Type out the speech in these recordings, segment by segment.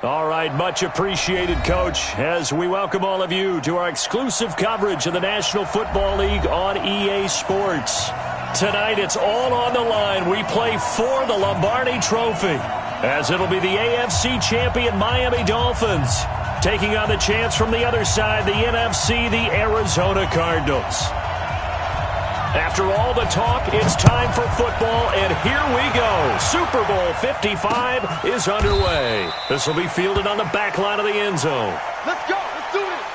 All right, much appreciated, Coach, as we welcome all of you to our exclusive coverage of the National Football League on EA Sports. Tonight, it's all on the line. We play for the Lombardi Trophy, as it'll be the AFC champion Miami Dolphins taking on the chance from the other side, the NFC, the Arizona Cardinals. After all the talk, it's time for football, and here we go. Super Bowl 55 is underway. This will be fielded on the back line of the end zone. Let's go. Let's do it.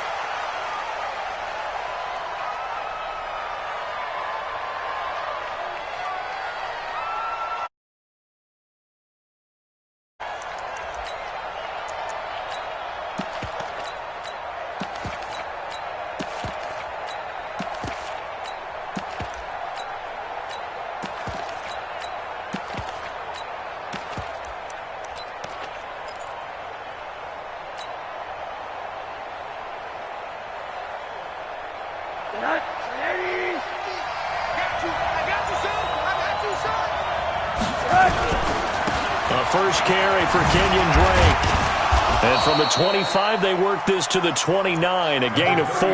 First carry for Kenyon Drake. And from the 25, they work this to the 29, a gain of 4.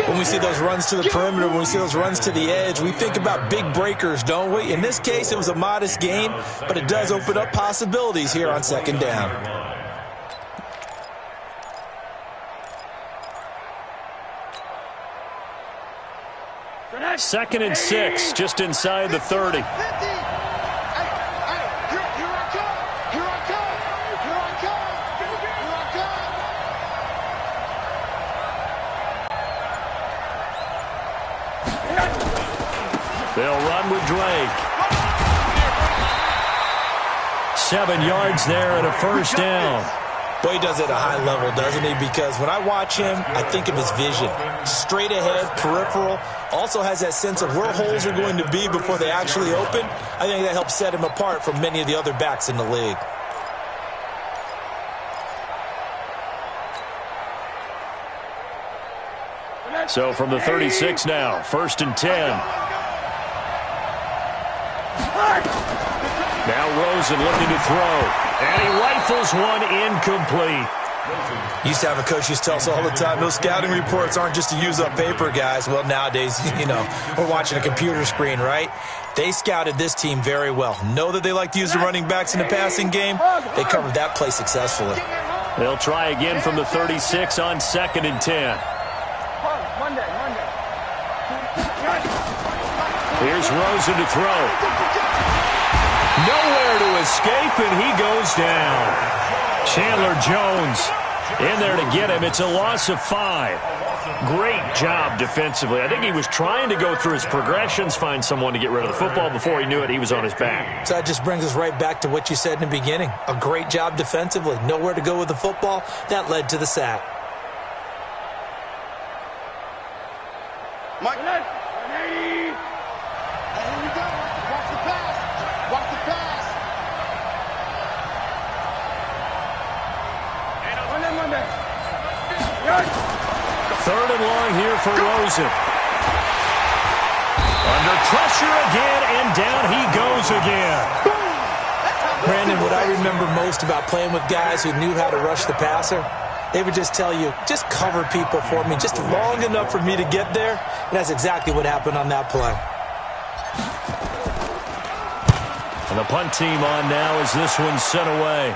When we see those runs to the perimeter, when we see those runs to the edge, we think about big breakers, don't we? In this case, it was a modest gain, but it does open up possibilities here on second down. Second and 6, just inside the 30. They'll run with Drake. 7 yards there and a first down. Boy, he does it at a high level, doesn't he? Because when I watch him, I think of his vision. Straight ahead, peripheral. Also has that sense of where holes are going to be before they actually open. I think that helps set him apart from many of the other backs in the league. So from the 36 now, first and 10. Now Rosen looking to throw, and he rifles one incomplete. Used to have a coach used to tell us all the time, those scouting reports aren't just to use up paper, guys. Well, nowadays, we're watching a computer screen, right? They scouted this team very well. Know that they like to use the running backs in the passing game. They covered that play successfully. They'll try again from the 36 on second and 10. Here's Rosen to throw. Nowhere to escape, and he goes down. Chandler Jones in there to get him. It's a loss of 5. Great job defensively. I think he was trying to go through his progressions, find someone to get rid of the football. Before he knew it, he was on his back. So that just brings us right back to what you said in the beginning. A great job defensively. Nowhere to go with the football. That led to the sack. Mike. Third and long here for Rosen. Under pressure again, and down he goes again. Brandon, what I remember most about playing with guys who knew how to rush the passer, they would just tell you, just cover people for me, just long enough for me to get there. And that's exactly what happened on that play. And the punt team on now as this one's sent away.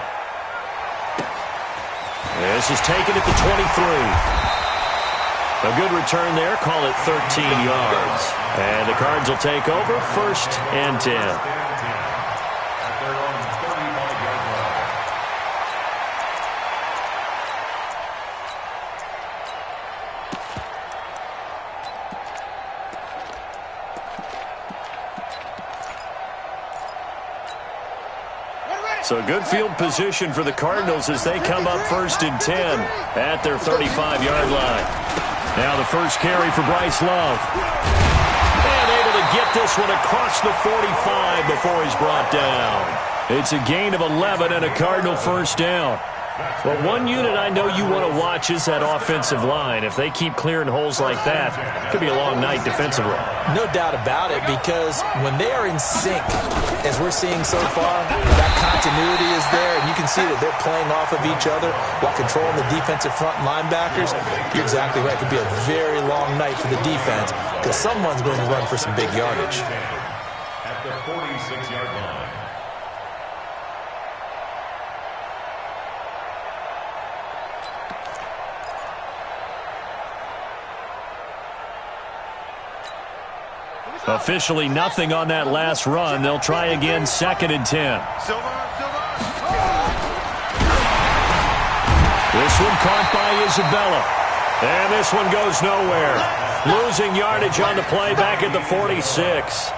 This is taken at the 23. A good return there. Call it 13 yards. And the Cards will take over first and 10. So good field position for the Cardinals as they come up first and 10 at their 35-yard line. Now the first carry for Bryce Love. And able to get this one across the 45 before he's brought down. It's a gain of 11 and a Cardinal first down. Well, one unit I know you want to watch is that offensive line. If they keep clearing holes like that, it could be a long night defensively. No doubt about it, because when they are in sync, as we're seeing so far, that continuity is there, and you can see that they're playing off of each other while controlling the defensive front linebackers. You're exactly right. It could be a very long night for the defense because someone's going to run for some big yardage. At the 46-yard line. Officially nothing on that last run. They'll try again, 2nd and 10. This one caught by Isabella. And this one goes nowhere. Losing yardage on the play back at the 46.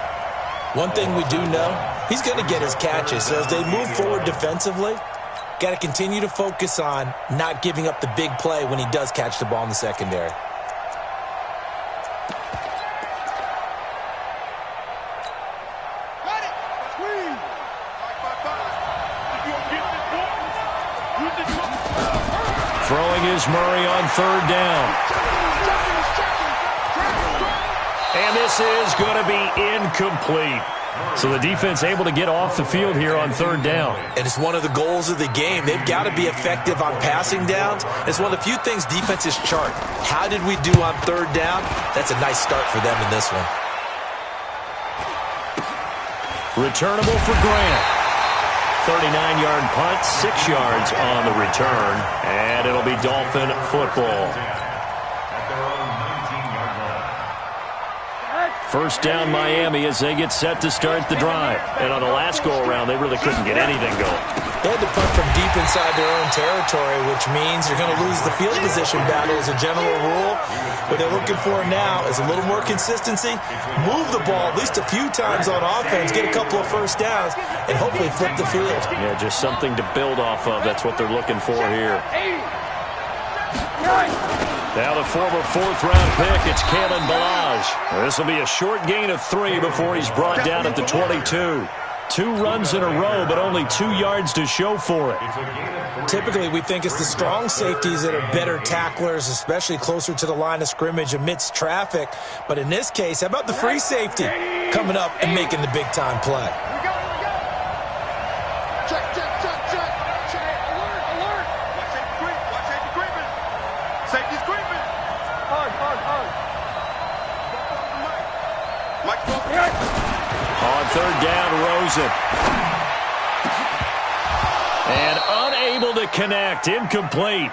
One thing we do know, he's going to get his catches. So as they move forward defensively, got to continue to focus on not giving up the big play when he does catch the ball in the secondary. Throwing is Murray on 3rd down. And this is going to be incomplete. So the defense able to get off the field here on 3rd down. And it's one of the goals of the game. They've got to be effective on passing downs. It's one of the few things defenses chart. How did we do on 3rd down? That's a nice start for them in this one. Returnable for Grant. 39-yard punt, 6 yards on the return, and it'll be Dolphin football. First down Miami as they get set to start the drive. And on the last go-around, they really couldn't get anything going. They had to punt from deep inside their own territory, which means you're going to lose the field position battle as a general rule. What they're looking for now is a little more consistency, move the ball at least a few times on offense, get a couple of first downs, and hopefully flip the field. Yeah, just something to build off of. That's what they're looking for here. Now the former 4th-round pick, it's Kalen Ballage. This will be a short gain of 3 before he's brought down at the 22. 2 runs in a row, but only 2 yards to show for it. Typically, we think it's the strong safeties that are better tacklers, especially closer to the line of scrimmage amidst traffic. But in this case, how about the free safety coming up and making the big-time play? On 3rd down, Rosen. And unable to connect. Incomplete.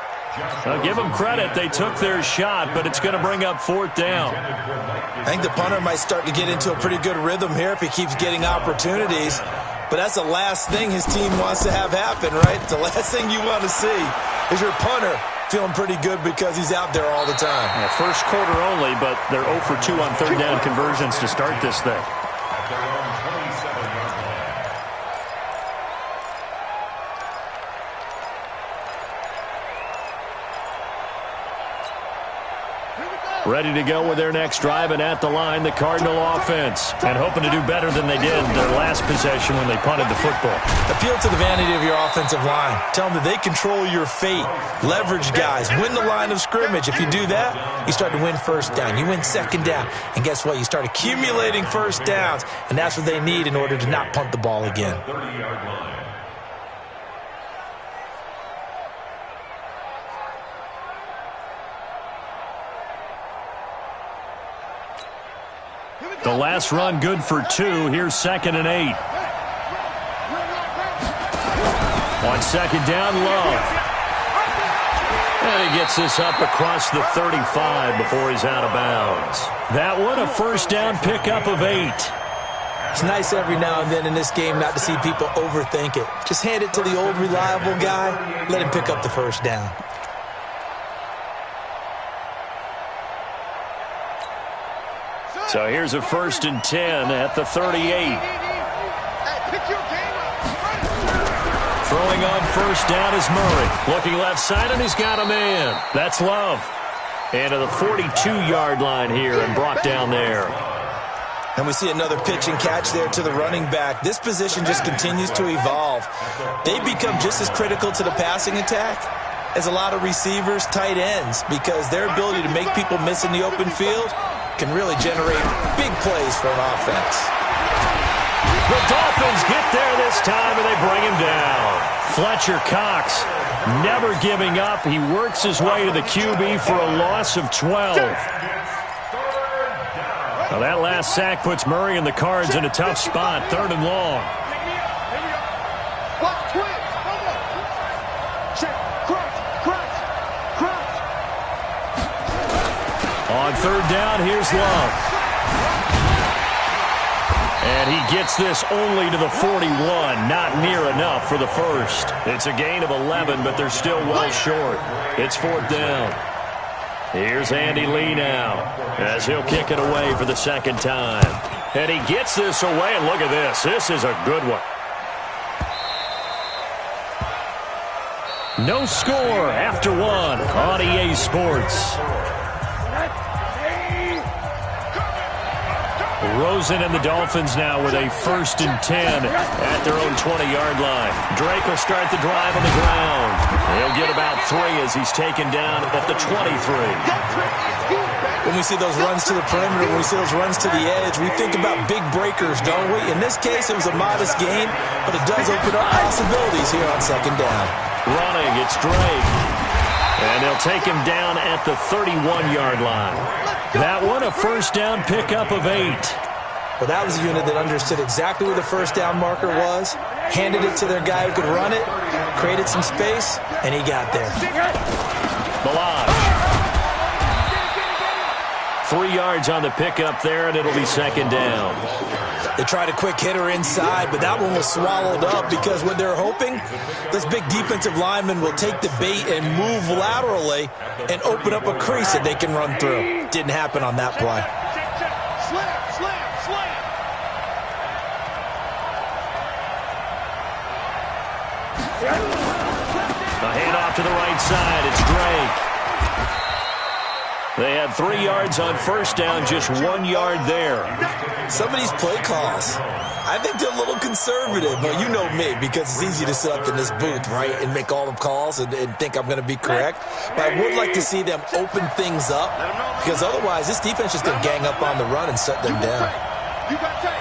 I'll give them credit. They took their shot, but it's going to bring up 4th down. I think the punter might start to get into a pretty good rhythm here if he keeps getting opportunities. But that's the last thing his team wants to have happen, right? The last thing you want to see is your punter feeling pretty good because he's out there all the time. Yeah, first quarter only, but they're 0 for 2 on 3rd down conversions to start this thing. Ready to go with their next drive, and at the line, the Cardinal offense. And hoping to do better than they did their last possession when they punted the football. Appeal to the vanity of your offensive line. Tell them that they control your fate. Leverage guys. Win the line of scrimmage. If you do that, you start to win 1st down. You win 2nd down. And guess what? You start accumulating 1st downs. And that's what they need in order to not punt the ball again. 30-yard line. The last run good for 2. Here's 2nd and 8. On 2nd down, Love. And he gets this up across the 35 before he's out of bounds. That one a 1st down pickup of 8. It's nice every now and then in this game not to see people overthink it. Just hand it to the old reliable guy. Let him pick up the 1st down. So here's a 1st and 10 at the 38. Throwing on 1st down is Murray. Looking left side, and he's got a man. That's Love. And to the 42-yard line here and brought down there. And we see another pitch and catch there to the running back. This position just continues to evolve. They become just as critical to the passing attack as a lot of receivers, tight ends, because their ability to make people miss in the open field can really generate big plays for an offense. The Dolphins get there this time, and they bring him down. Fletcher Cox never giving up. He works his way to the QB for a loss of 12. Now that last sack puts Murray and the Cards in a tough spot, 3rd and long. On 3rd down, here's Love. And he gets this only to the 41, not near enough for the first. It's a gain of 11, but they're still well short. It's 4th down. Here's Andy Lee now, as he'll kick it away for the 2nd time. And he gets this away, and look at this. This is a good one. No score after 1 on EA Sports. Rosen and the Dolphins now with a 1st and 10 at their own 20-yard line. Drake will start the drive on the ground. He'll get about 3 as he's taken down at the 23. When we see those runs to the perimeter, when we see those runs to the edge, we think about big breakers, don't we? In this case, it was a modest gain, but it does open up possibilities here on 2nd down. Running, it's Drake. And they'll take him down at the 31-yard line. That one, a 1st down pickup of 8. Well, that was a unit that understood exactly where the 1st down marker was, handed it to their guy who could run it, created some space, and he got there. Balaj. 3 yards on the pickup there, and it'll be 2nd down. They tried a quick hitter inside, but that one was swallowed up because what they're hoping, this big defensive lineman will take the bait and move laterally and open up a crease that they can run through. Didn't happen on that play. A handoff to the right side. It's Drake. They had 3 yards on 1st down, just 1 yard there. Some of these play calls, I think they're a little conservative. But you know me, because it's easy to sit up in this booth, right, and make all the calls and think I'm going to be correct. But I would like to see them open things up, because otherwise this defense is going to gang up on the run and shut them down. You got tape.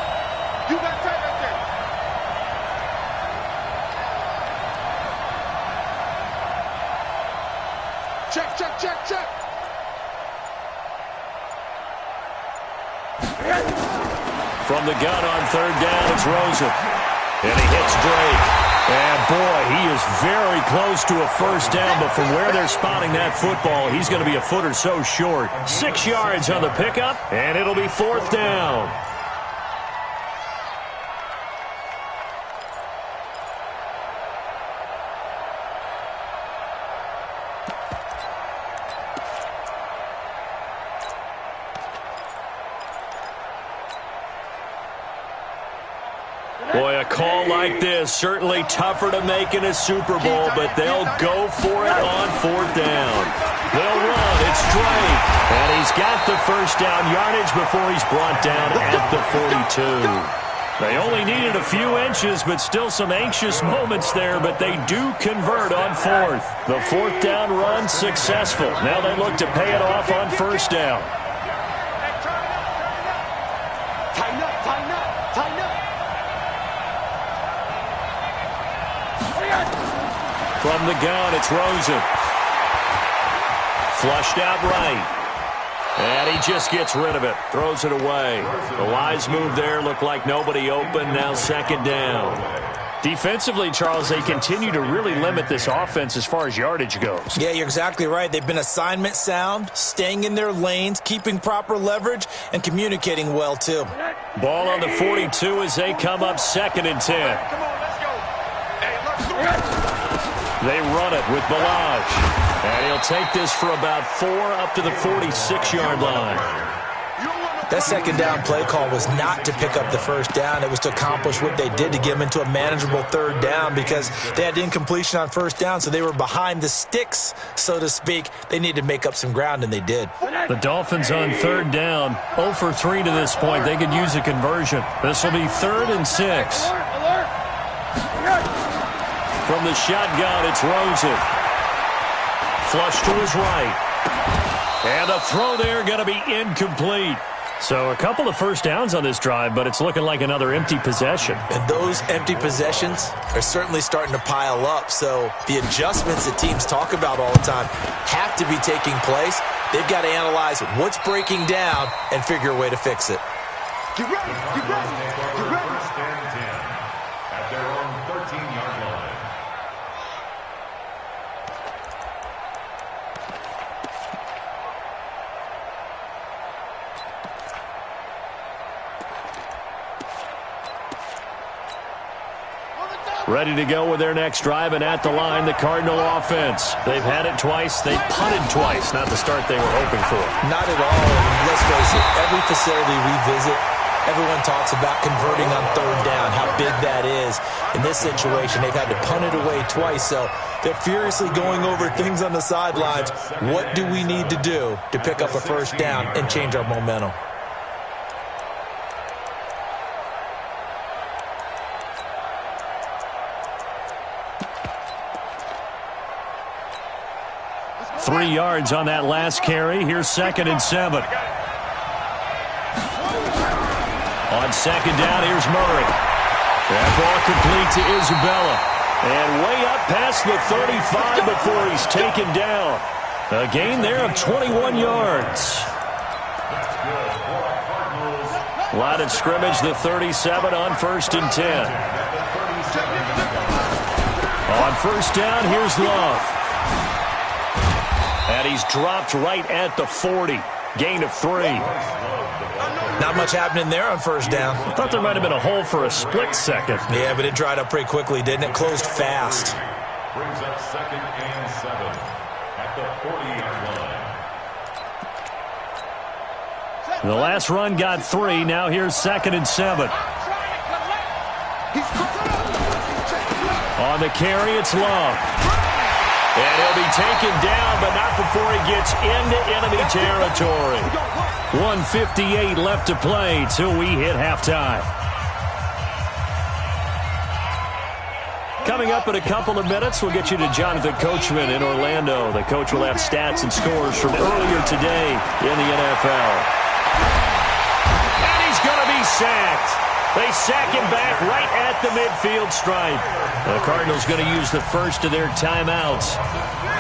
You got tape right there. Check, check, check, check. From the gun on 3rd down, it's Rosen. And he hits Drake. And, boy, he is very close to a 1st down, but from where they're spotting that football, he's going to be a foot or so short. 6 yards on the pickup, and it'll be 4th down. Boy, a call like this, certainly tougher to make in a Super Bowl, but they'll go for it on 4th down. They'll run, it's Drake, and he's got the 1st down yardage before he's brought down at the 42. They only needed a few inches, but still some anxious moments there, but they do convert on 4th. The 4th down run successful. Now they look to pay it off on 1st down. Tighten up, tighten up, tighten up. From the gun, it's Rosen. Flushed out right. And he just gets rid of it. Throws it away. A wise move there. Looked like nobody open. Now 2nd down. Defensively, Charles, they continue to really limit this offense as far as yardage goes. Yeah, you're exactly right. They've been assignment sound, staying in their lanes, keeping proper leverage, and communicating well, too. Ball on the 42 as they come up 2nd and 10. Come on, let's go. Hey, let's go. They run it with Balaj. And he'll take this for about 4 up to the 46-yard line. You don't want no That second down play call was not to pick up the first down. It was to accomplish what they did to get them into a manageable third down because they had incompletion on first down, so they were behind the sticks, so to speak. They needed to make up some ground, and they did. The Dolphins on third down, 0 for 3 to this point. They could use a conversion. This will be 3rd and 6. From the shotgun, it's Rosen. Flush to his right. And the throw there going to be incomplete. So a couple of first downs on this drive, but it's looking like another empty possession. And those empty possessions are certainly starting to pile up. So the adjustments that teams talk about all the time have to be taking place. They've got to analyze what's breaking down and figure a way to fix it. Get ready, get ready, get ready. First and 10 at their own 13-yard line. Ready to go with their next drive, and at the line, the Cardinal offense. They've had it twice. They've punted twice. Not the start they were hoping for. Not at all. Let's face it, every facility we visit, everyone talks about converting on third down, how big that is. In this situation, they've had to punt it away twice, so they're furiously going over things on the sidelines. What do we need to do to pick up a first down and change our momentum? Three yards on that last carry. Here's 2nd and 7. On second down, here's Murray. That ball complete to Isabella. And way up past the 35 before he's taken down. A gain there of 21 yards. Line of scrimmage, the 37 on 1st and 10. On first down, here's Love. And he's dropped right at the 40. Gain of 3. Not much happening there on first down. I thought there might have been a hole for a split second. Yeah, but it dried up pretty quickly, didn't it? Closed fast. Brings up 2nd and 7 at the 40-yard line. The last run got 3. Now here's 2nd and 7. On the carry, it's Love. And he'll be taken down, but not before he gets into enemy territory. 1:58 left to play till we hit halftime. Coming up in a couple of minutes, we'll get you to Jonathan Coachman in Orlando. The coach will have stats and scores from earlier today in the NFL. And he's going to be sacked. They sack him back right at the midfield stripe. The Cardinals going to use the first of their timeouts.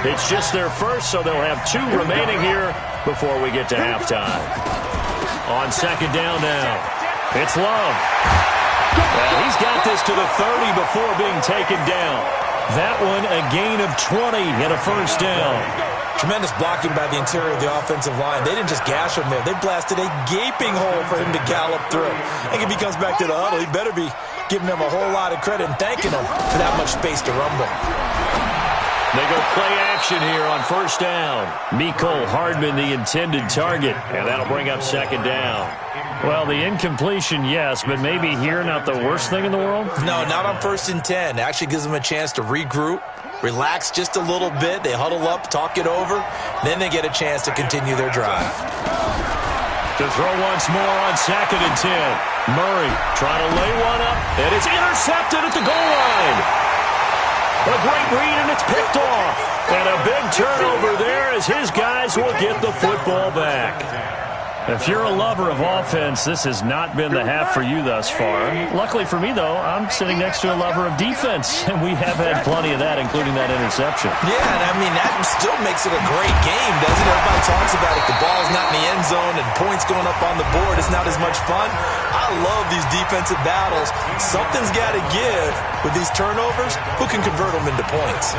It's just their first, so they'll have 2 remaining here before we get to halftime. On second down now, it's Love. And he's got this to the 30 before being taken down. That one a gain of 20 and a first down. Tremendous blocking by the interior of the offensive line. They didn't just gash him there. They blasted a gaping hole for him to gallop through. I think if he comes back to the huddle, he better be giving them a whole lot of credit and thanking them for that much space to rumble. They go play action here on first down. Mecole Hardman, the intended target, and that'll bring up second down. Well, the incompletion, yes, but maybe here not the worst thing in the world? No, not on 1st and 10. It actually gives them a chance to regroup, relax just a little bit. They huddle up, talk it over. Then they get a chance to continue their drive. To throw once more on 2nd and 10. Murray trying to lay one up, and it's intercepted at the goal line. A great read, and it's picked off. And a big turnover there as his guys will get the football back. If you're a lover of offense, this has not been the half for you thus far. Luckily for me, though, I'm sitting next to a lover of defense, and we have had plenty of that, including that interception. Yeah, and I mean, that still makes it a great game, doesn't it? Everybody talks about if the ball's not in the end zone and points going up on the board, it's not as much fun. I love these defensive battles. Something's got to give with these turnovers. Who can convert them into points?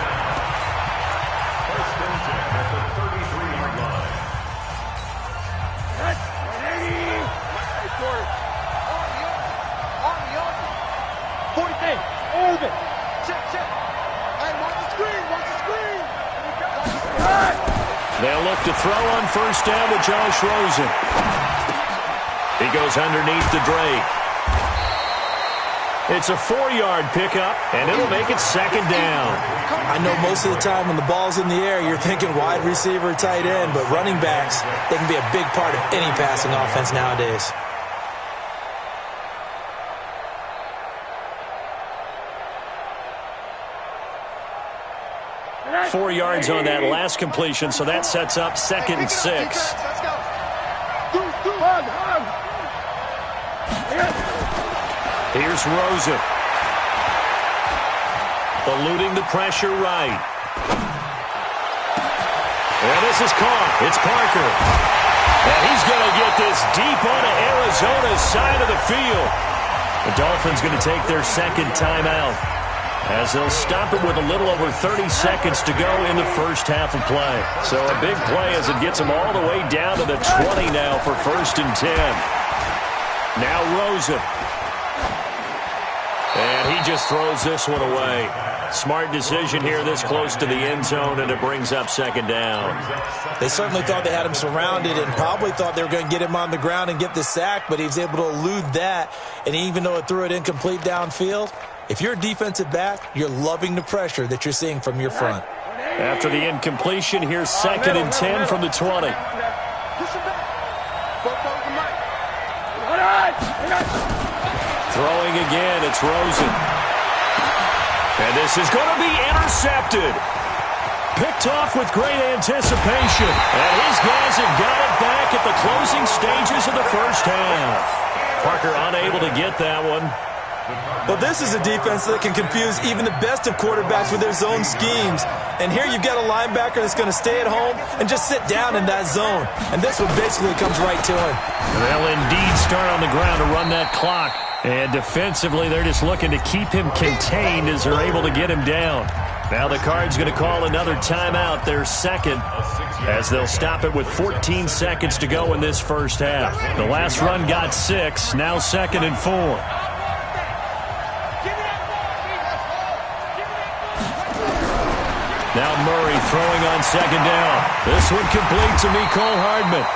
They'll look to throw on first down to Josh Rosen. he goes underneath to Drake. It's a 4-yard pickup, and it'll make it second down. I know most of the time when the ball's in the air, you're thinking wide receiver, tight end, but running backs, they can be a big part of any passing offense nowadays. – 4 yards on that last completion, so that sets up 2nd and 6. Let's go. Here's Rosen. Eluding the pressure right. And this is caught. It's Parker. And he's going to get this deep onto Arizona's side of the field. The Dolphins going to take their second timeout, as they'll stop it with a little over 30 seconds to go in the first half of play. So a big play as it gets them all the way down to the 20 now for 1st and 10. Now Rosen. And he just throws this one away. Smart decision here this close to the end zone, and it brings up 2nd down. They certainly thought they had him surrounded and probably thought they were going to get him on the ground and get the sack, but he was able to elude that. And even though it threw it incomplete downfield, if you're a defensive back, you're loving the pressure that you're seeing from your front. After the incompletion, here's 2nd and 10 from the 20. Throwing again, it's Rosen. And this is going to be intercepted. Picked off with great anticipation. And his guys have got it back at the closing stages of the first half. Parker unable to get that one. Well, this is a defense that can confuse even the best of quarterbacks with their zone schemes. And here you've got a linebacker that's going to stay at home and just sit down in that zone. And this one basically comes right to him. They'll indeed start on the ground to run that clock. And defensively, they're just looking to keep him contained as they're able to get him down. Now the Cards going to call another timeout, their second, as they'll stop it with 14 seconds to go in this first half. The last run got 6, now 2nd and 4. Now Murray throwing on 2nd down. This one complete to Mecole Hardman.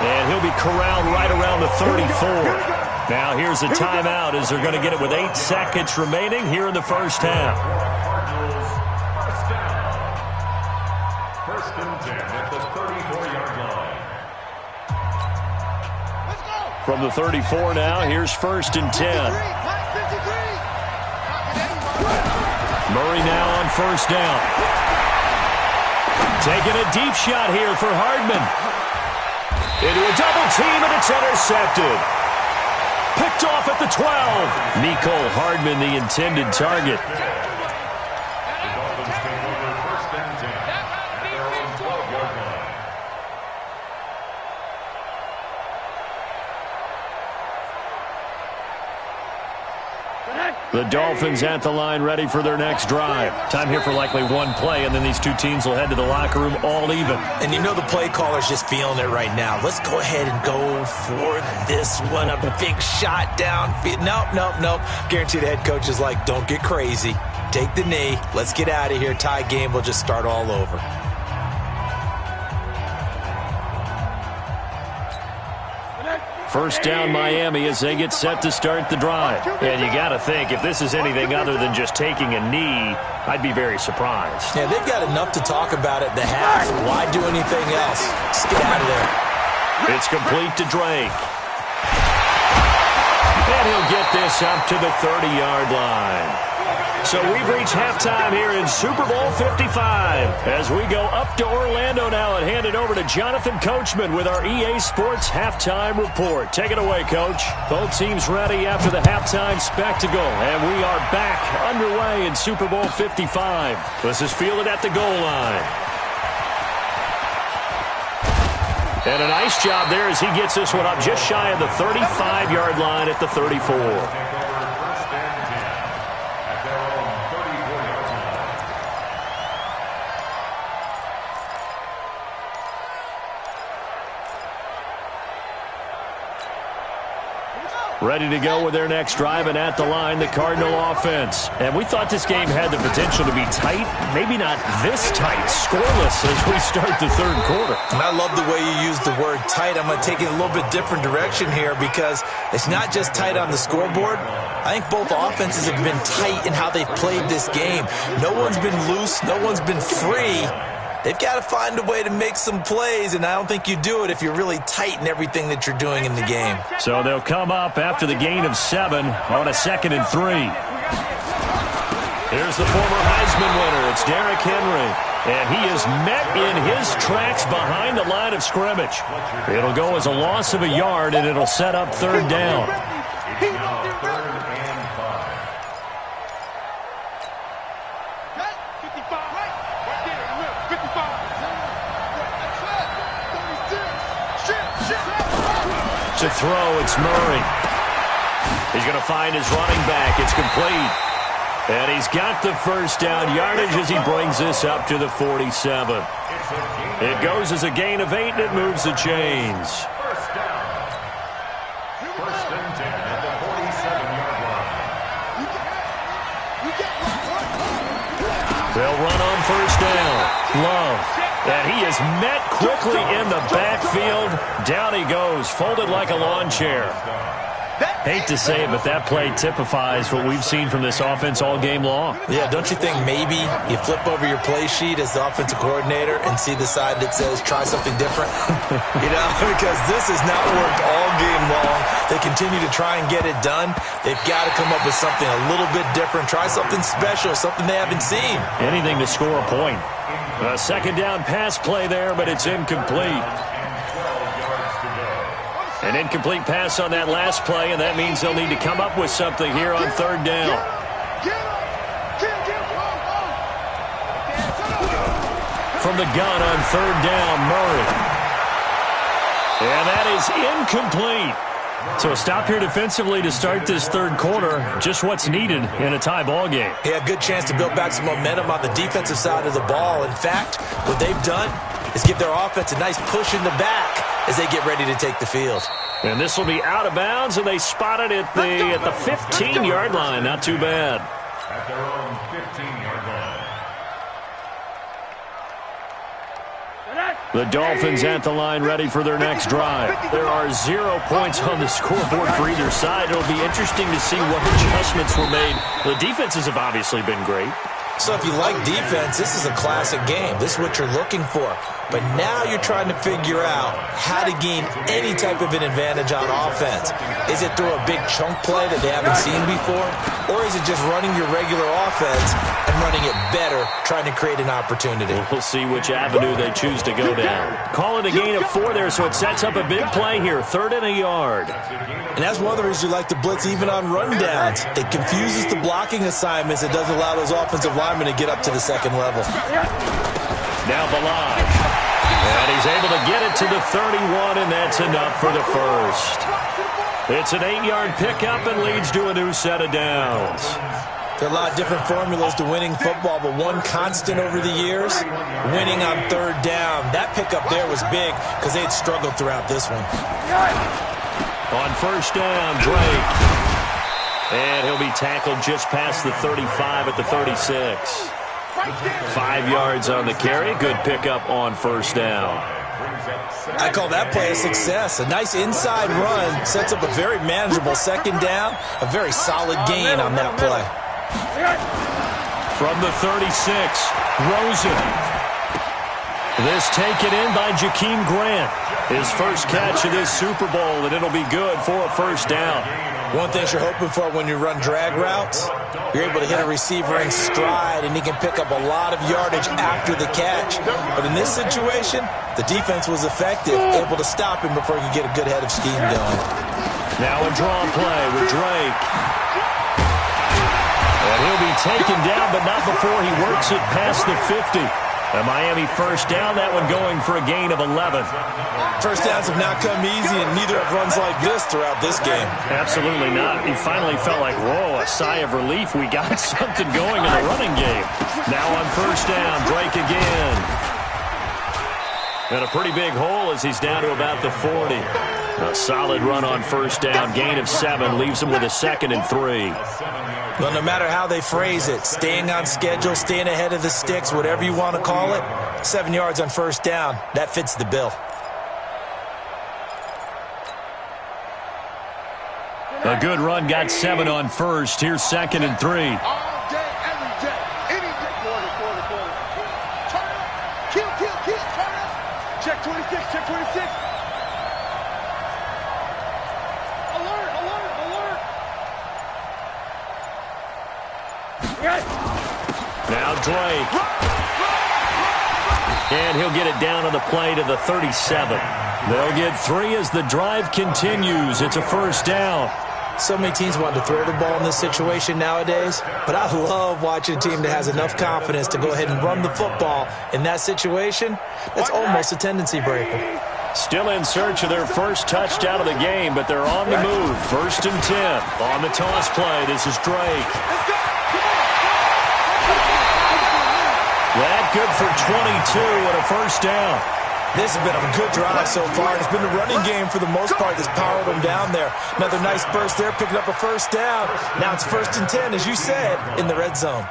And he'll be corralled right around the 34. Now here's a timeout as they're going to get it with 8 seconds remaining here in the first half. First and 10 at the 34-yard line. From the 34 now, here's 1st and 10. Murray now on 1st down. Taking a deep shot here for Hardman. Into a double team, and it's intercepted. Picked off at the 12. Mecole Hardman, the intended target. The Dolphins take over 1st and 10 at their own 12-yard line. The Dolphins at the line, ready for their next drive. Time here for likely one play, and then these two teams will head to the locker room all even. And you know the play caller's just feeling it right now. Let's go ahead and go for this one. A big shot down. Nope. Guarantee the head coach is like, don't get crazy. Take the knee. Let's get out of here. Tie game. We'll just start all over. First down Miami as they get set to start the drive. And you got to think, if this is anything other than just taking a knee, I'd be very surprised. Yeah, they've got enough to talk about at the half. Why do anything else? Just get out of there. It's complete to Drake. And he'll get this up to the 30-yard line. So we've reached halftime here in Super Bowl 55 as we go up to Orlando now and hand it over to Jonathan Coachman with our EA Sports Halftime Report. Take it away, Coach. Both teams ready after the halftime spectacle, and we are back underway in Super Bowl 55. This is fielded at the goal line. And a nice job there as he gets this one up just shy of the 35-yard line at the 34. Ready to go with their next drive, and at the line, the Cardinal offense. And we thought this game had the potential to be tight, maybe not this tight, scoreless as we start the third quarter. And I love the way you use the word tight. I'm going to take it in a little bit different direction here because it's not just tight on the scoreboard. I think both offenses have been tight in how they've played this game. No one's been loose. No one's been free. They've got to find a way to make some plays, and I don't think you do it if you're really tight in everything that you're doing in the game. So they'll come up after the gain of 7 on a 2nd and 3. Here's the former Heisman winner. It's Derrick Henry. And he is met in his tracks behind the line of scrimmage. It'll go as a loss of a yard, and it'll set up 3rd down. To throw, it's Murray. He's going to find his running back. It's complete. And he's got the first down yardage as he brings this up to the 47. It goes as a gain of 8, and it moves the chains. First down. First and 10 at the 47-yard line. They'll run on first down. Love. And he is met quickly in the backfield. Down he goes, folded like a lawn chair. Hate to say it, but that play typifies what we've seen from this offense all game long. Yeah, don't you think maybe you flip over your play sheet as the offensive coordinator and see the side that says try something different? Because this has not worked all game long. They continue to try and get it done. They've got to come up with something a little bit different. Try something special, something they haven't seen. Anything to score a point. A 2nd down pass play there, but it's incomplete. An incomplete pass on that last play, and that means they'll need to come up with something here on 3rd down. From the gun on 3rd down, Murray. And that is incomplete. So a stop here defensively to start this 3rd quarter. Just what's needed in a tie ball game. Yeah, good chance to build back some momentum on the defensive side of the ball. In fact, what they've done is give their offense a nice push in the back as they get ready to take the field. And this will be out of bounds, and they spot it at the 15-yard line. Not too bad. At their own 15-yard line. The Dolphins at the line ready for their next drive. There are 0 points on the scoreboard for either side. It'll be interesting to see what adjustments were made. The defenses have obviously been great. So if you like defense, this is a classic game. This is what you're looking for. But now you're trying to figure out how to gain any type of an advantage on offense. Is it through a big chunk play that they haven't seen before? Or is it just running your regular offense and running it better, trying to create an opportunity? We'll see which avenue they choose to go down. Call it a gain of 4 there, so it sets up a big play here. 3rd and a yard. And that's one of the reasons you like to blitz even on rundowns. It confuses the blocking assignments. It doesn't allow those offensive linemen to get up to the 2nd level. Now Balaj. And he's able to get it to the 31, and that's enough for the first. It's an 8-yard pickup and leads to a new set of downs. There are a lot of different formulas to winning football, but one constant over the years, winning on 3rd down. That pickup there was big because they had struggled throughout this one. On first down, Drake. And he'll be tackled just past the 35 at the 36. 5 yards on the carry. Good pickup on first down. I call that play a success. A nice inside run sets up a very manageable 2nd down. A very solid gain on that play. From the 36, Rosen. This taken in by Jakeem Grant. His first catch of this Super Bowl, and it'll be good for a first down. One thing you're hoping for when you run drag routes, you're able to hit a receiver in stride, and he can pick up a lot of yardage after the catch. But in this situation, the defense was effective, able to stop him before he could get a good head of steam going. Now a draw play with Drake. And he'll be taken down, but not before he works it past the 50. A Miami first down, that one going for a gain of 11. First downs have not come easy, and neither have runs like this throughout this game. Absolutely not. He finally felt like, whoa, a sigh of relief. We got something going in the running game. Now on first down, Drake again. And a pretty big hole as he's down to about the 40. A solid run on first down. Gain of 7 leaves him with a 2nd and 3. Well, no matter how they phrase it, staying on schedule, staying ahead of the sticks, whatever you want to call it, 7 yards on first down, that fits the bill. A good run got 7 on first. Here's 2nd and 3. All day, every day, any day. Quarter. Turn up. Kill. Turn up. Check 26, check 26. Alert. Now Drake. And he'll get it down on the play to the 37. They'll get 3 as the drive continues. It's a first down. So many teams want to throw the ball in this situation nowadays, but I love watching a team that has enough confidence to go ahead and run the football. In that situation, that's almost a tendency breaker. Still in search of their first touchdown of the game, but they're on the move. 1st and 10 on the toss play. This is Drake. That good for 22 and a first down. This has been a good drive so far. It's been a running game for the most part that's powered them down there. Another nice burst there, picking up a first down. Now it's 1st and 10, as you said, in the red zone.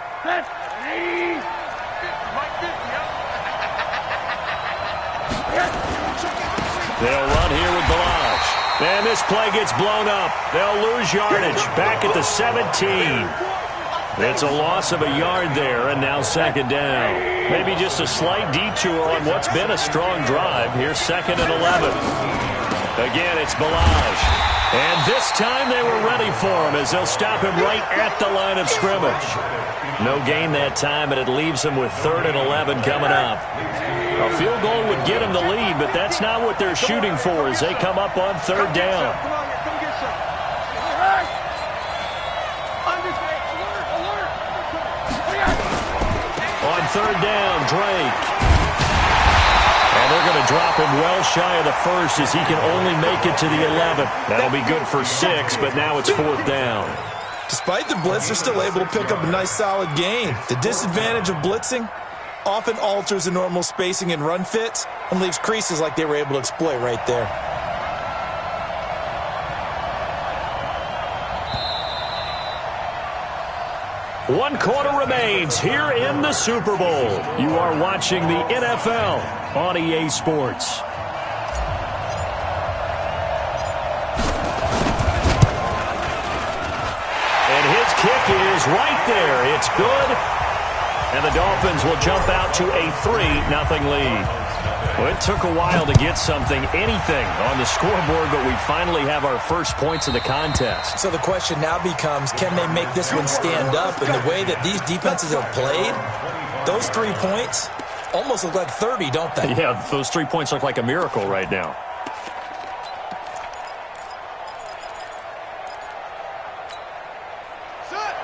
They'll run here with Balaj. And this play gets blown up. They'll lose yardage. Back at the 17. It's a loss of a yard there, and now 2nd down. Maybe just a slight detour on what's been a strong drive. Here's 2nd and 11. Again, it's Balaj. And this time they were ready for him as they'll stop him right at the line of scrimmage. No gain that time, and it leaves him with 3rd and 11 coming up. A field goal would get him the lead, but that's not what they're shooting for as they come up on 3rd down. On 3rd down, Drake. And they're going to drop him well shy of the 1st as he can only make it to the 11. That'll be good for 6, but now it's 4th down. Despite the blitz, they're still able to pick up a nice solid gain. The disadvantage of blitzing often alters the normal spacing and run fits and leaves creases like they were able to exploit right there. One quarter remains here in the Super Bowl. You are watching the NFL on EA Sports. And his kick is right there. It's good. And the Dolphins will jump out to a 3-0 lead. Well, it took a while to get anything on the scoreboard, but we finally have our first points of the contest. So the question now becomes, can they make this one stand up? And the way that these defenses have played, those 3 points almost look like 30, don't they? Yeah, those 3 points look like a miracle right now.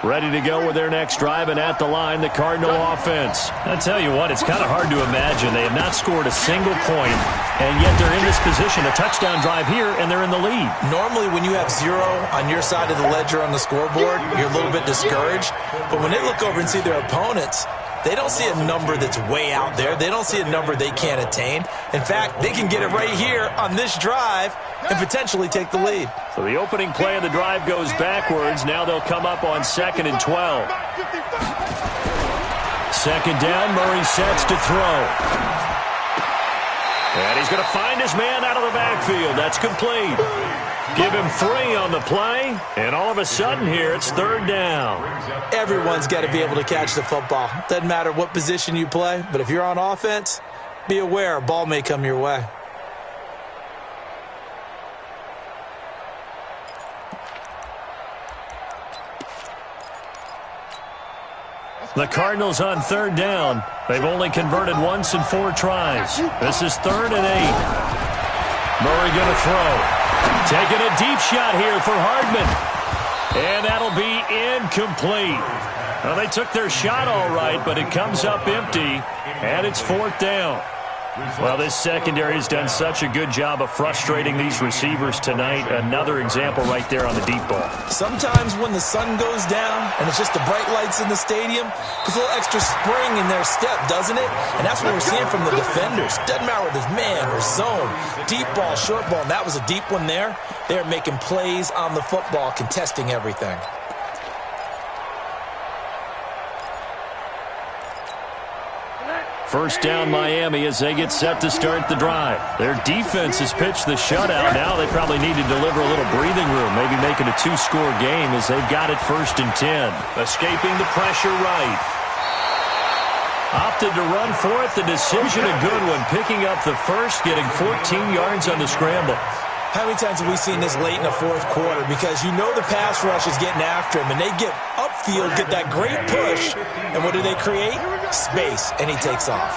Ready to go with their next drive, and at the line, the Cardinal offense. I tell you what, it's kind of hard to imagine. They have not scored a single point, and yet they're in this position, a touchdown drive here, and they're in the lead. Normally, when you have 0 on your side of the ledger on the scoreboard, you're a little bit discouraged. But when they look over and see their opponents, they don't see a number that's way out there. They don't see a number they can't attain. In fact, they can get it right here on this drive and potentially take the lead. So the opening play of the drive goes backwards. Now they'll come up on 2nd and 12. 2nd down, Murray sets to throw. And he's going to find his man out of the backfield. That's complete. Give him 3 on the play, and all of a sudden here it's 3rd down. Everyone's got to be able to catch the football. Doesn't matter what position you play, but if you're on offense, be aware a ball may come your way. The Cardinals on 3rd down. They've only converted once in 4 tries. This is 3rd and 8. Murray going to throw. Taking a deep shot here for Hardman. And that'll be incomplete. Well, they took their shot all right, but it comes up empty, and it's 4th down. Well, this secondary has done such a good job of frustrating these receivers tonight. Another example right there on the deep ball. Sometimes when the sun goes down and it's just the bright lights in the stadium, there's a little extra spring in their step, doesn't it? And that's what we're seeing from the defenders. Doesn't matter whether it's man or zone, deep ball, short ball, and that was a deep one there. They're making plays on the football, contesting everything. First down Miami as they get set to start the drive. Their defense has pitched the shutout. Now they probably need to deliver a little breathing room, maybe make it a two-score game as they've got it 1st and 10. Escaping the pressure right. Opted to run for it. The decision a good one. Picking up the first, getting 14 yards on the scramble. How many times have we seen this late in the fourth quarter? Because you know the pass rush is getting after him, and they get upfield, get that great push, and what do they create? Space, and he takes off.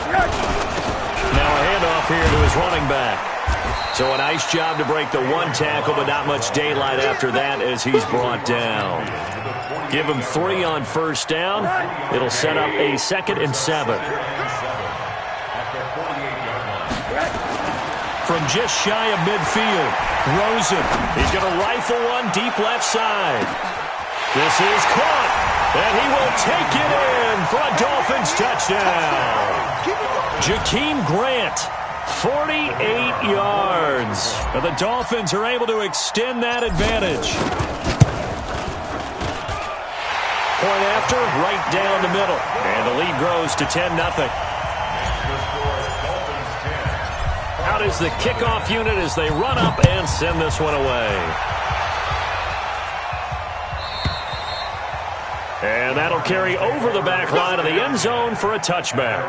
Now a handoff here to his running back. So a nice job to break the one tackle, but not much daylight after that as he's brought down. Give him 3 on first down. It'll set up a 2nd and 7. From just shy of midfield, Rosen. He's going to rifle one deep left side. This is caught, and he will take it in for a Dolphins touchdown. Jakeem Grant, 48 yards. And the Dolphins are able to extend that advantage. Point after, right down the middle. And the lead grows to 10-0. Out is the kickoff unit as they run up and send this one away. And that'll carry over the back line of the end zone for a touchback.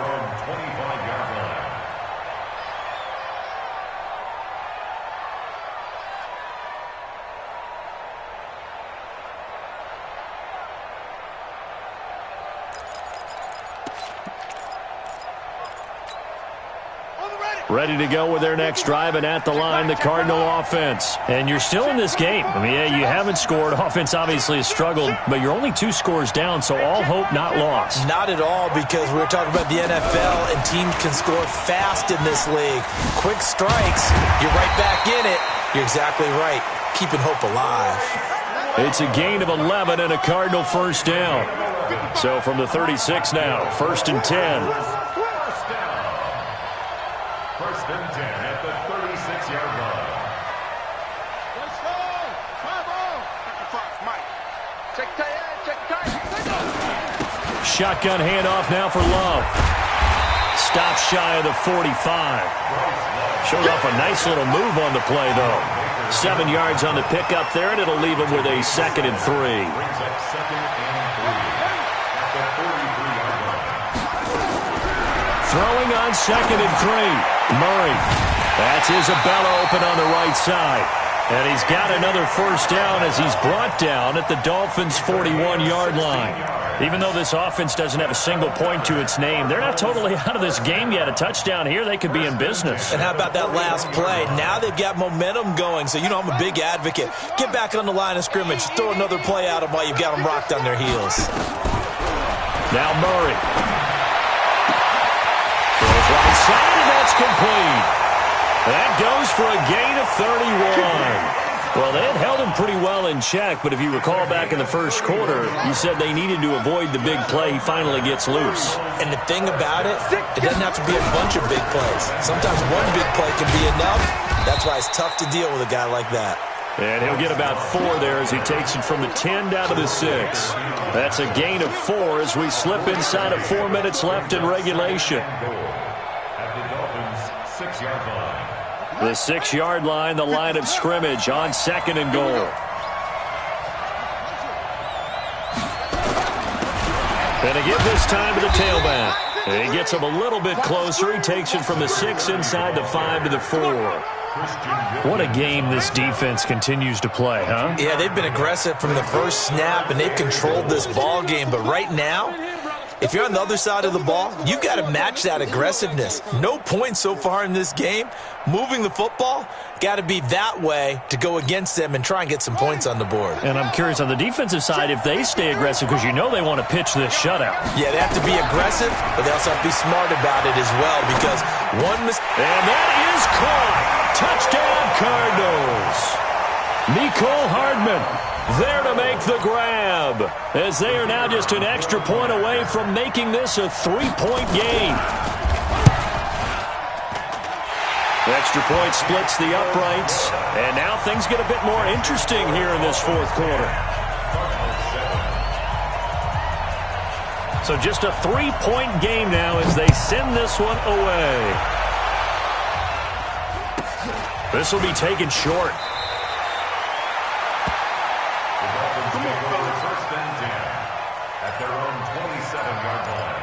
Ready to go with their next drive, and at the line, the Cardinal offense. And you're still in this game. I mean, yeah, you haven't scored. Offense obviously has struggled, but you're only 2 scores down, so all hope not lost. Not at all, because we're talking about the NFL, and teams can score fast in this league. Quick strikes, you're right back in it. You're exactly right. Keeping hope alive. It's a gain of 11 and a Cardinal first down. So from the 36 now, 1st and 10. Shotgun handoff now for Love. Stop shy of the 45. Showed off a nice little move on the play, though. 7 yards on the pickup there, and it'll leave him with a 2nd and 3. Throwing on 2nd and 3. Murray. That's Isabella open on the right side. And he's got another first down as he's brought down at the Dolphins' 41-yard line. Even though this offense doesn't have a single point to its name, they're not totally out of this game yet. A touchdown here, they could be in business. And how about that last play? Now they've got momentum going, so you know I'm a big advocate. Get back on the line of scrimmage. Throw another play at them while you've got them rocked on their heels. Now Murray. Throws right side, and that's complete. That goes for a gain of 31. Well, they had held him pretty well in check, but if you recall back in the first quarter, you said they needed to avoid the big play. He finally gets loose. And the thing about it, it doesn't have to be a bunch of big plays. Sometimes one big play can be enough. That's why it's tough to deal with a guy like that. And he'll get about 4 there as he takes it from the 10 down to the 6. That's a gain of 4 as we slip inside of 4 minutes left in regulation. At the Dolphins' 6-yard line. The 6-yard line, the line of scrimmage on 2nd and goal. And a give this time to the tailback. And he gets him a little bit closer. He takes it from the 6 inside the 5 to the 4. What a game this defense continues to play, huh? Yeah, they've been aggressive from the first snap, and they've controlled this ball game. But right now, if you're on the other side of the ball, you've got to match that aggressiveness. No points so far in this game. Moving the football, got to be that way to go against them and try and get some points on the board. And I'm curious on the defensive side if they stay aggressive, because you know they want to pitch this shutout. Yeah, they have to be aggressive, but they also have to be smart about it as well, because one mistake. And that is caught. Touchdown, Cardinals. Mecole Hardman there to make the grab, as they are now just an extra point away from making this a 3-point game. The extra point splits the uprights, and now things get a bit more interesting here in this fourth quarter. So just a 3-point game now as they send this one away. This will be taken short. First and 10 at their own 27-yard line.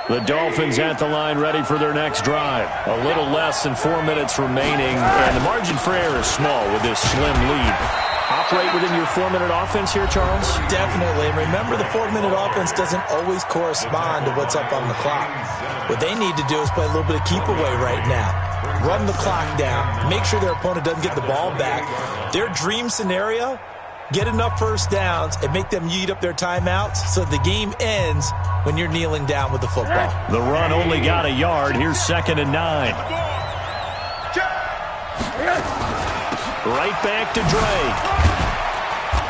The Dolphins at the line, ready for their next drive. A little less than 4 minutes remaining, and the margin for error is small with this slim lead. Operate within your 4-minute offense here, Charles? Definitely. And remember, the 4-minute offense doesn't always correspond to what's up on the clock. What they need to do is play a little bit of keep away right now. Run the clock down. Make sure their opponent doesn't get the ball back. Their dream scenario, get enough first downs and make them eat up their timeouts so the game ends when you're kneeling down with the football. The run only got a yard. Here's 2nd and 9. Right back to Drake.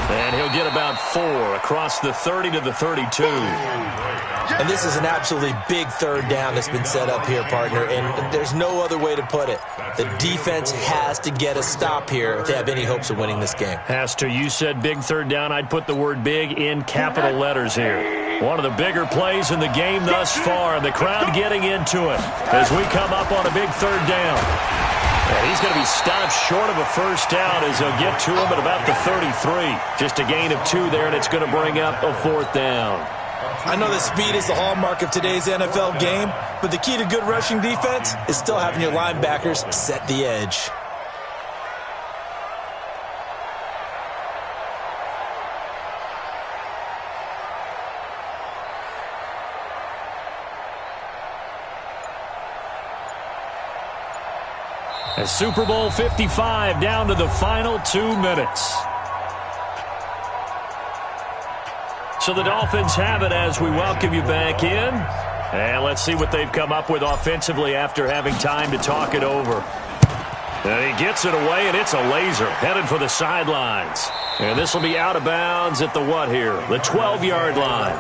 And he'll get about 4 across the 30 to the 32. And this is an absolutely big third down that's been set up here, partner, and there's no other way to put it. The defense has to get a stop here if they have any hopes of winning this game. Has to. You said big third down. I'd put the word big in capital letters here. One of the bigger plays in the game thus far, and the crowd getting into it as we come up on a big third down. And he's going to be stopped short of a first down as he'll get to him at about the 33. Just a gain of 2 there, and it's going to bring up a 4th down. I know that speed is the hallmark of today's NFL game, but the key to good rushing defense is still having your linebackers set the edge. As Super Bowl 55 down to the final 2 minutes. So the Dolphins have it as we welcome you back in. And let's see what they've come up with offensively after having time to talk it over. And he gets it away, and it's a laser headed for the sidelines. And this will be out of bounds at the what here? The 12-yard line.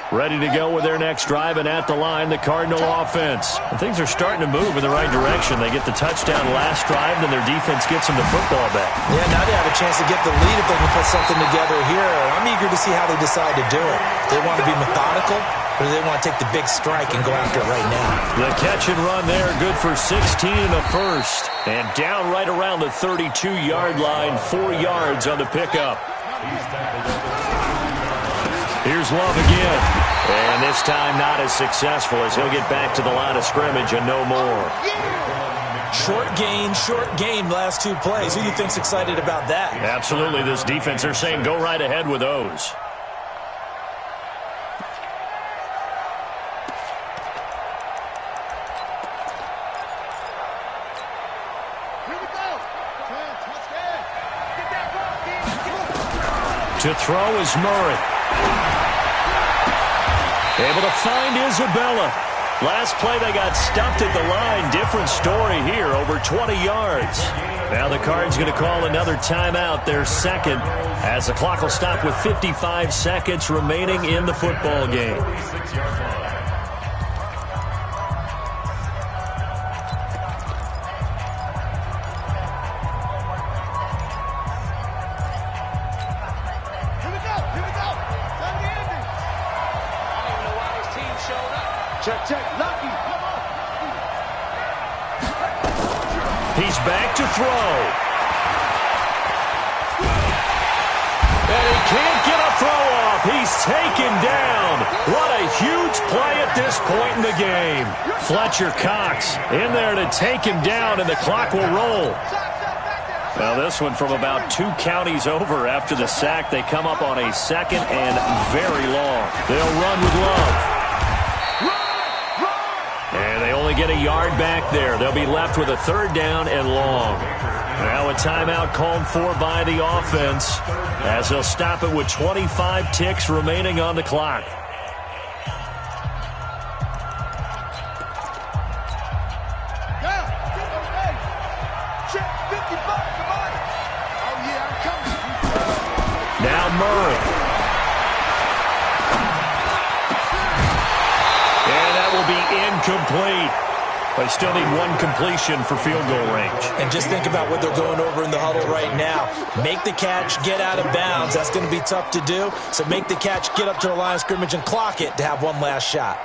Ready to go with their next drive, and at the line, the Cardinal offense. And things are starting to move in the right direction. They get the touchdown last drive, then their defense gets them the football back. Yeah, now they have a chance to get the lead if they can put something together here. I'm eager to see how they decide to do it. They want to be methodical, or do they want to take the big strike and go after it right now? The catch and run there, good for 16 and a first. And down right around the 32-yard line, 4 yards on the pickup. Here's Love again. And this time not as successful as he'll get back to the line of scrimmage and no more. Short gain, last 2 plays. Who do you think's excited about that? Absolutely. This defense, they're saying go right ahead with those. To throw is Murray. Able to find Isabella. Last play they got stuffed at the line. Different story here, over 20 yards. Now the Cards going to call another timeout, their second, as the clock will stop with 55 seconds remaining in the football game. Check, Lucky, come on. He's back to throw. And he can't get a throw off. He's taken down. What a huge play at this point in the game. Fletcher Cox in there to take him down, and the clock will roll. Now this one from about 2 counties over after the sack. They come up on a 2nd and very long. They'll run with Love. And they only get a yard back there. They'll be left with a 3rd down and long. Now a timeout called for by the offense as they'll stop it with 25 ticks remaining on the clock. Now Murray. And that will be incomplete. They still need 1 completion for field goal range. And just think about what they're going over in the huddle right now. Make the catch, get out of bounds. That's going to be tough to do. So make the catch, get up to the line of scrimmage, and clock it to have 1 last shot.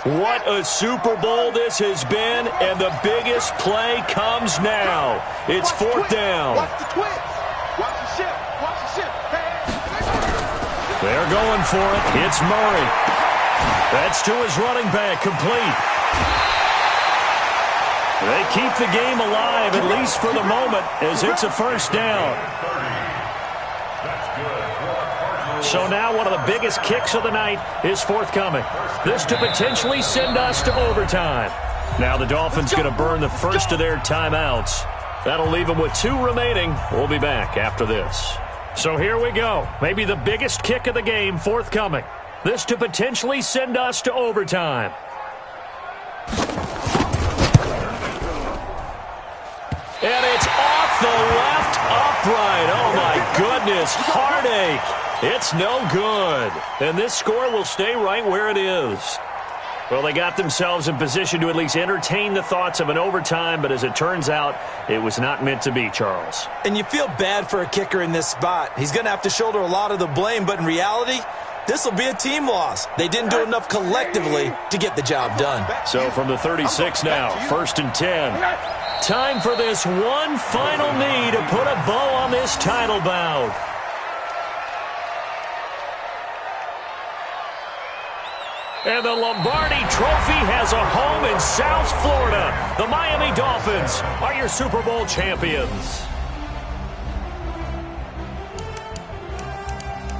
What a Super Bowl this has been, and the biggest play comes now. It's 4th down. Watch the twist. Watch the shift. Watch the shift. They're going for it. It's Murray. That's to his running back, complete. They keep the game alive, at least for the moment, as it's a 1st down. So now one of the biggest kicks of the night is forthcoming. This to potentially send us to overtime. Now the Dolphins going to burn the first of their timeouts. That'll leave them with 2 remaining. We'll be back after this. So here we go. Maybe the biggest kick of the game forthcoming. This to potentially send us to overtime. And it's off the left upright. Oh, my goodness. Heartache. It's no good. And this score will stay right where it is. Well, they got themselves in position to at least entertain the thoughts of an overtime, but as it turns out, it was not meant to be, Charles. And you feel bad for a kicker in this spot. He's going to have to shoulder a lot of the blame, but in reality, this will be a team loss. They didn't do enough collectively to get the job done. So from the 36 now, 1st and 10. Time for this one final knee to put a bow on this title bout. And the Lombardi Trophy has a home in South Florida. The Miami Dolphins are your Super Bowl champions.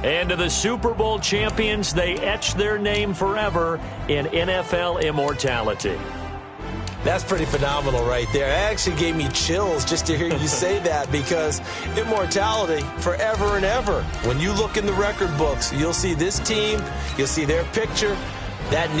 And to the Super Bowl champions, they etch their name forever in NFL immortality. That's pretty phenomenal right there. It actually gave me chills just to hear you say that, because immortality forever and ever. When you look in the record books, you'll see this team, you'll see their picture. That